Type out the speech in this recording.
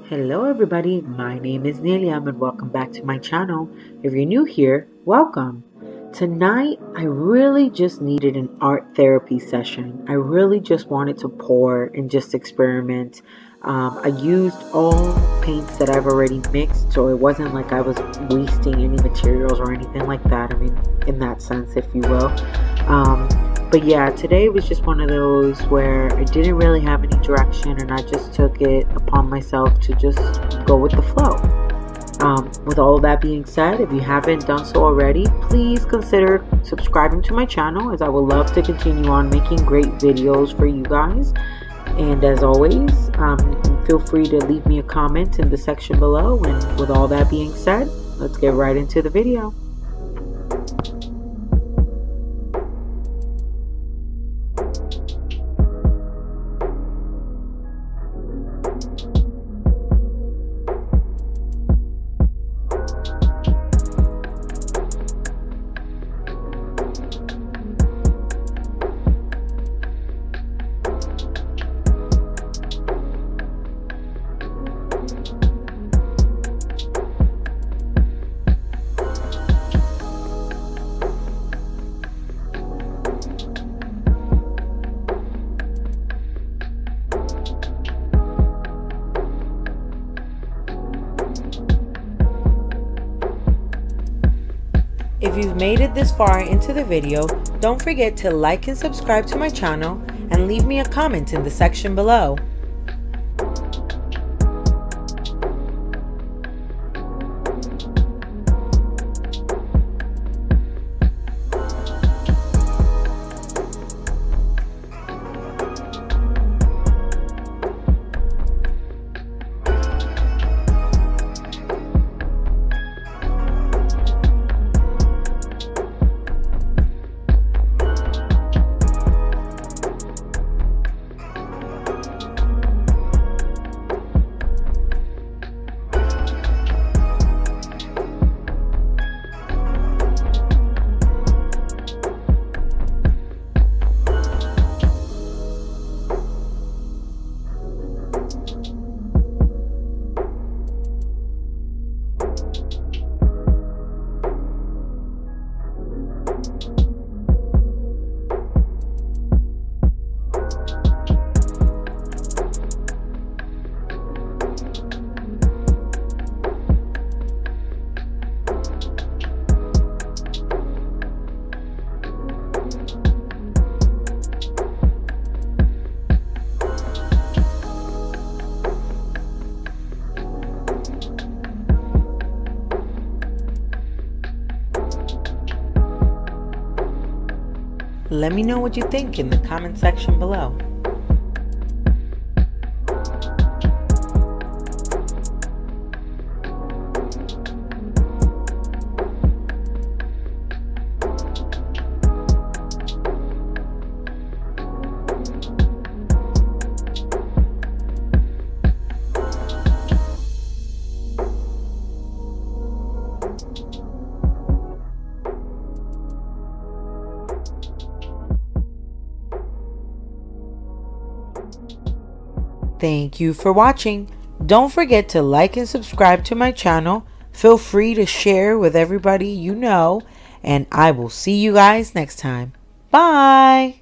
Hello everybody, my name is Niliam and welcome back to my channel. If you're new here, welcome. Tonight, I really just needed an art therapy session. I really just wanted to pour and just experiment. I used all paints that I've already mixed, so it wasn't like I was wasting any materials or anything like that. I mean, in that sense, if you will. But yeah, today was just one of those where I didn't really have any direction and I just took it upon myself to just go with the flow. With all that being said, if you haven't done so already, please consider subscribing to my channel, as I would love to continue on making great videos for you guys. And as always, feel free to leave me a comment in the section below. And with all that being said, let's get right into the video. If you've made it this far into the video, don't forget to like and subscribe to my channel and leave me a comment in the section below. Let me know what you think in the comment section below. Thank you for watching. Don't forget to like and subscribe to my channel. Feel free to share with everybody you know, and I will see you guys next time. Bye!